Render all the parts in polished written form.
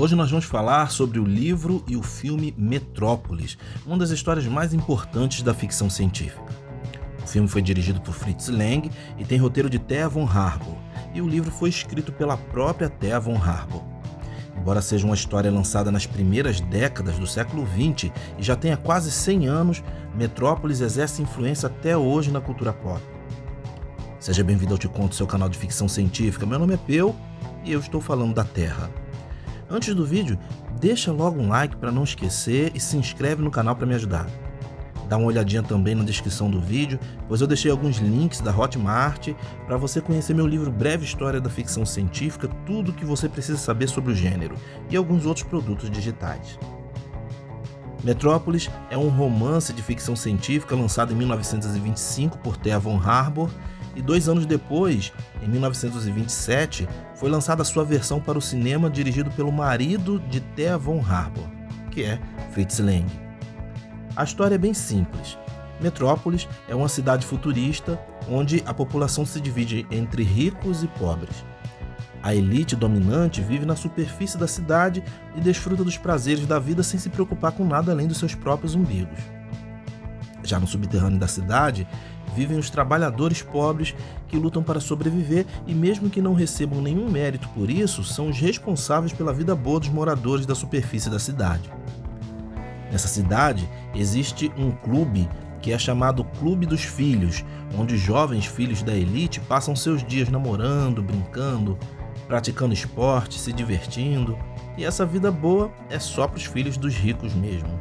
Hoje nós vamos falar sobre o livro e o filme Metrópolis, uma das histórias mais importantes da ficção científica. O filme foi dirigido por Fritz Lang e tem roteiro de Thea von Harbou, e o livro foi escrito pela própria Thea von Harbou. Embora seja uma história lançada nas primeiras décadas do século XX e já tenha quase 100 anos, Metrópolis exerce influência até hoje na cultura pop. Seja bem-vindo ao Te Conto, seu canal de ficção científica. Meu nome é Peu e eu estou falando da Terra. Antes do vídeo, deixa logo um like para não esquecer e se inscreve no canal para me ajudar. Dá uma olhadinha também na descrição do vídeo, pois eu deixei alguns links da Hotmart para você conhecer meu livro Breve História da Ficção Científica, tudo o que você precisa saber sobre o gênero, e alguns outros produtos digitais. Metrópolis é um romance de ficção científica lançado em 1925 por Thea von Harbou, e 2 anos depois, em 1927, foi lançada a sua versão para o cinema dirigido pelo marido de Thea von Harbou, que é Fritz Lang. A história é bem simples. Metrópolis é uma cidade futurista onde a população se divide entre ricos e pobres. A elite dominante vive na superfície da cidade e desfruta dos prazeres da vida sem se preocupar com nada além dos seus próprios umbigos. Já no subterrâneo da cidade, vivem os trabalhadores pobres que lutam para sobreviver e, mesmo que não recebam nenhum mérito por isso, são os responsáveis pela vida boa dos moradores da superfície da cidade. Nessa cidade existe um clube que é chamado Clube dos Filhos, onde jovens filhos da elite passam seus dias namorando, brincando, praticando esporte, se divertindo, e essa vida boa é só para os filhos dos ricos mesmo.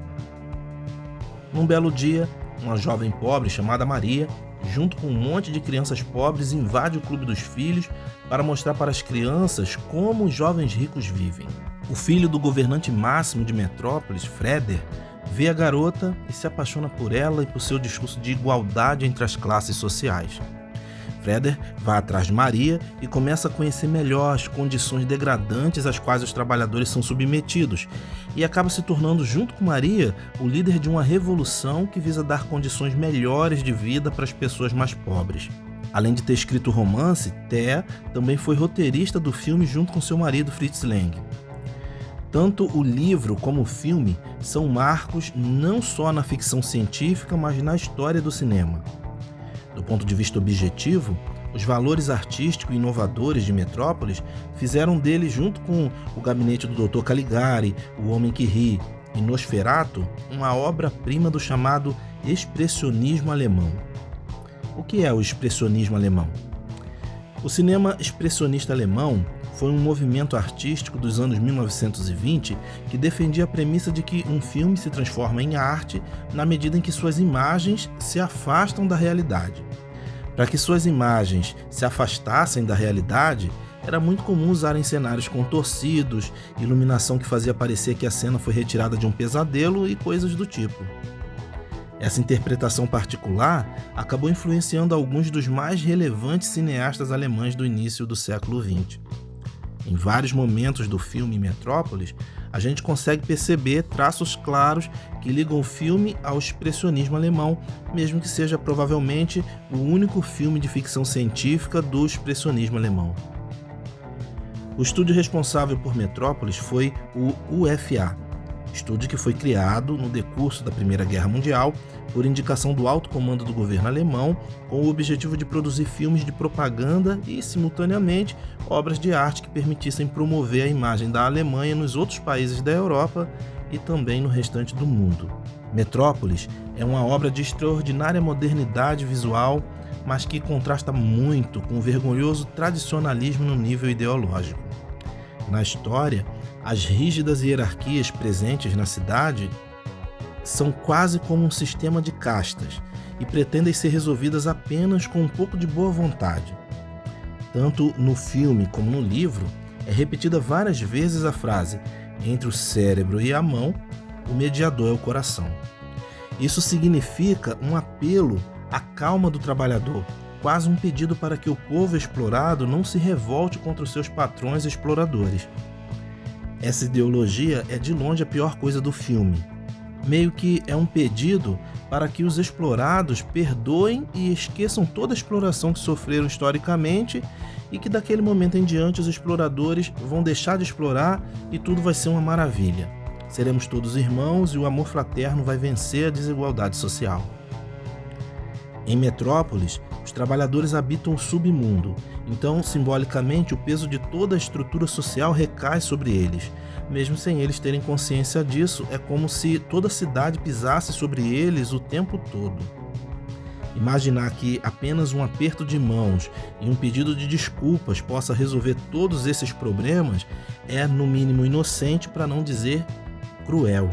Num belo dia, uma jovem pobre chamada Maria, junto com um monte de crianças pobres, invade o Clube dos Filhos para mostrar para as crianças como os jovens ricos vivem. O filho do governante máximo de Metrópolis, Freder, vê a garota e se apaixona por ela e por seu discurso de igualdade entre as classes sociais. Freder vai atrás de Maria e começa a conhecer melhor as condições degradantes às quais os trabalhadores são submetidos e acaba se tornando, junto com Maria, o líder de uma revolução que visa dar condições melhores de vida para as pessoas mais pobres. Além de ter escrito o romance, Thea também foi roteirista do filme junto com seu marido Fritz Lang. Tanto o livro como o filme são marcos não só na ficção científica, mas na história do cinema. Do ponto de vista objetivo, os valores artísticos e inovadores de Metrópolis fizeram dele, junto com O Gabinete do Dr. Caligari, O Homem que Ri e Nosferatu, uma obra-prima do chamado expressionismo alemão. O que é o expressionismo alemão? O cinema expressionista alemão foi um movimento artístico dos anos 1920 que defendia a premissa de que um filme se transforma em arte na medida em que suas imagens se afastam da realidade. Para que suas imagens se afastassem da realidade, era muito comum usarem cenários contorcidos, iluminação que fazia parecer que a cena foi retirada de um pesadelo e coisas do tipo. Essa interpretação particular acabou influenciando alguns dos mais relevantes cineastas alemães do início do século XX. Em vários momentos do filme Metrópolis, a gente consegue perceber traços claros que ligam o filme ao expressionismo alemão, mesmo que seja provavelmente o único filme de ficção científica do expressionismo alemão. O estúdio responsável por Metrópolis foi o UFA, estúdio que foi criado no decurso da Primeira Guerra Mundial por indicação do alto comando do governo alemão, com o objetivo de produzir filmes de propaganda e, simultaneamente, obras de arte que permitissem promover a imagem da Alemanha nos outros países da Europa e também no restante do mundo. Metrópolis é uma obra de extraordinária modernidade visual, mas que contrasta muito com o vergonhoso tradicionalismo no nível ideológico. Na história, as rígidas hierarquias presentes na cidade são quase como um sistema de castas e pretendem ser resolvidas apenas com um pouco de boa vontade. Tanto no filme como no livro, é repetida várias vezes a frase: entre o cérebro e a mão, o mediador é o coração. Isso significa um apelo à calma do trabalhador, quase um pedido para que o povo explorado não se revolte contra os seus patrões exploradores. Essa ideologia é de longe a pior coisa do filme. Meio que é um pedido para que os explorados perdoem e esqueçam toda a exploração que sofreram historicamente e que daquele momento em diante os exploradores vão deixar de explorar e tudo vai ser uma maravilha. Seremos todos irmãos e o amor fraterno vai vencer a desigualdade social. Em Metrópolis, os trabalhadores habitam o submundo, então, simbolicamente, o peso de toda a estrutura social recai sobre eles. Mesmo sem eles terem consciência disso, é como se toda a cidade pisasse sobre eles o tempo todo. Imaginar que apenas um aperto de mãos e um pedido de desculpas possa resolver todos esses problemas é, no mínimo, inocente, para não dizer cruel.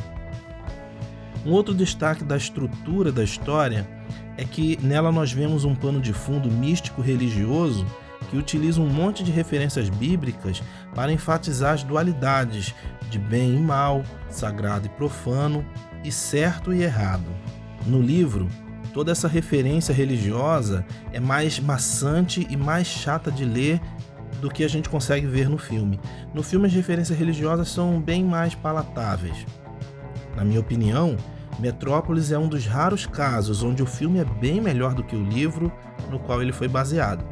Um outro destaque da estrutura da história é que nela nós vemos um pano de fundo místico-religioso que utiliza um monte de referências bíblicas para enfatizar as dualidades de bem e mal, sagrado e profano, e certo e errado. No livro, toda essa referência religiosa é mais maçante e mais chata de ler do que a gente consegue ver no filme. No filme, as referências religiosas são bem mais palatáveis. Na minha opinião, Metrópolis é um dos raros casos onde o filme é bem melhor do que o livro no qual ele foi baseado.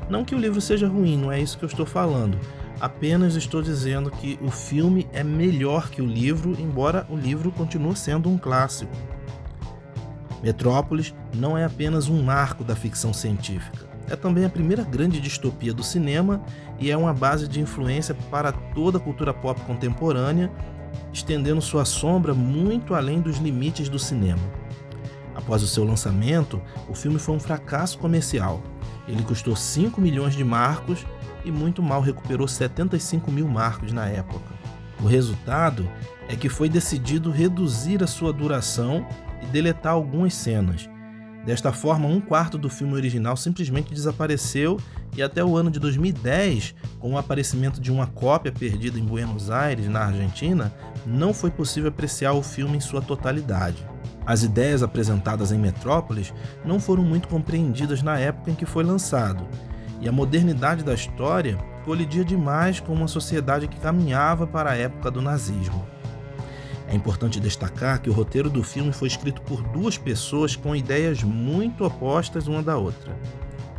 Não que o livro seja ruim, não é isso que eu estou falando. Apenas estou dizendo que o filme é melhor que o livro, embora o livro continue sendo um clássico. Metrópolis não é apenas um marco da ficção científica. É também a primeira grande distopia do cinema e é uma base de influência para toda a cultura pop contemporânea, estendendo sua sombra muito além dos limites do cinema. Após o seu lançamento, o filme foi um fracasso comercial. Ele custou 5 milhões de marcos e muito mal recuperou 75 mil marcos na época. O resultado é que foi decidido reduzir a sua duração e deletar algumas cenas. Desta forma, um quarto do filme original simplesmente desapareceu e até o ano de 2010, com o aparecimento de uma cópia perdida em Buenos Aires, na Argentina, não foi possível apreciar o filme em sua totalidade. As ideias apresentadas em Metrópolis não foram muito compreendidas na época em que foi lançado, e a modernidade da história colidia demais com uma sociedade que caminhava para a época do nazismo. É importante destacar que o roteiro do filme foi escrito por duas pessoas com ideias muito opostas uma da outra.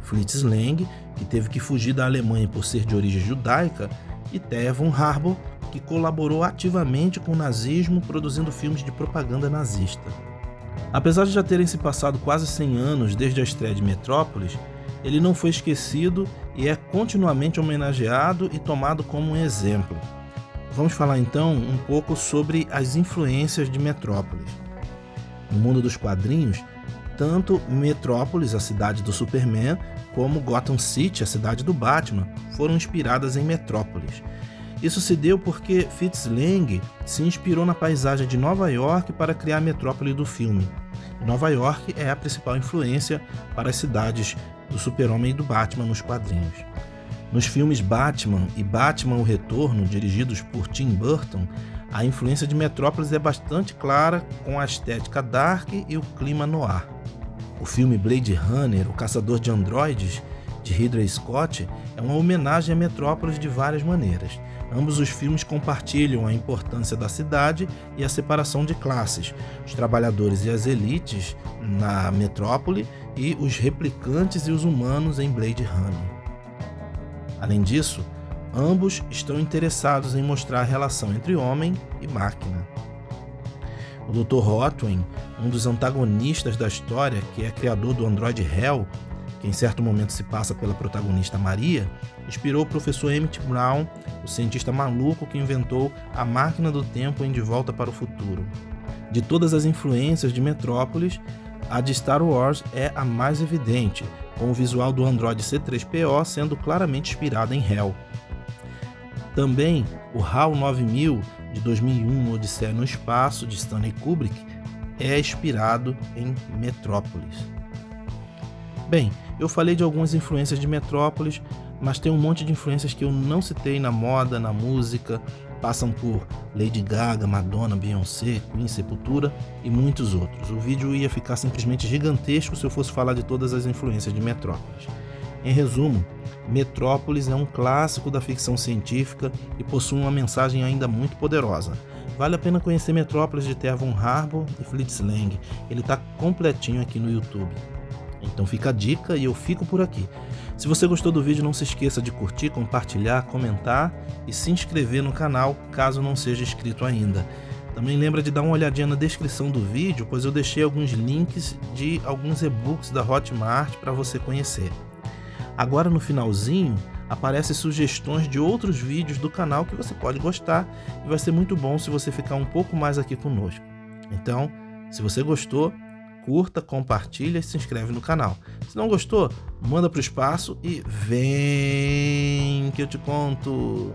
Fritz Lang, que teve que fugir da Alemanha por ser de origem judaica, e Thea von Harbou, que colaborou ativamente com o nazismo produzindo filmes de propaganda nazista. Apesar de já terem se passado quase 100 anos desde a estreia de Metrópolis, ele não foi esquecido e é continuamente homenageado e tomado como um exemplo. Vamos falar então um pouco sobre as influências de Metrópolis. No mundo dos quadrinhos, tanto Metrópolis, a cidade do Superman, como Gotham City, a cidade do Batman, foram inspiradas em Metrópolis. Isso se deu porque Fritz Lang se inspirou na paisagem de Nova York para criar a metrópole do filme. Nova York é a principal influência para as cidades do Super-Homem e do Batman nos quadrinhos. Nos filmes Batman e Batman o Retorno, dirigidos por Tim Burton, a influência de Metrópolis é bastante clara, com a estética dark e o clima noir. O filme Blade Runner, o Caçador de Androides, de Ridley Scott, é uma homenagem a Metrópolis de várias maneiras. Ambos os filmes compartilham a importância da cidade e a separação de classes, os trabalhadores e as elites na metrópole e os replicantes e os humanos em Blade Runner. Além disso, ambos estão interessados em mostrar a relação entre homem e máquina. O Dr. Rothway, um dos antagonistas da história, que é criador do androide Hell, que em certo momento se passa pela protagonista Maria, inspirou o professor Emmett Brown, o cientista maluco que inventou a máquina do tempo em De Volta para o Futuro. De todas as influências de Metrópolis, a de Star Wars é a mais evidente, com o visual do androide C-3PO sendo claramente inspirado em Hell. Também o HAL 9000 de 2001, Odisseia no Espaço, de Stanley Kubrick, é inspirado em Metrópolis. Bem, eu falei de algumas influências de Metrópolis, mas tem um monte de influências que eu não citei na moda, na música, passam por Lady Gaga, Madonna, Beyoncé, Queen, Sepultura e muitos outros. O vídeo ia ficar simplesmente gigantesco se eu fosse falar de todas as influências de Metrópolis. Em resumo, Metrópolis é um clássico da ficção científica e possui uma mensagem ainda muito poderosa. Vale a pena conhecer Metrópolis de Thea von Harbou e Fritz Lang, ele está completinho aqui no YouTube. Então fica a dica e eu fico por aqui. Se você gostou do vídeo, não se esqueça de curtir, compartilhar, comentar e se inscrever no canal, caso não seja inscrito ainda. Também lembra de dar uma olhadinha na descrição do vídeo, pois eu deixei alguns links de alguns e-books da Hotmart para você conhecer. Agora no finalzinho, aparecem sugestões de outros vídeos do canal que você pode gostar e vai ser muito bom se você ficar um pouco mais aqui conosco. Então, se você gostou, curta, compartilha e se inscreve no canal. Se não gostou, manda para o espaço e vem que eu te conto.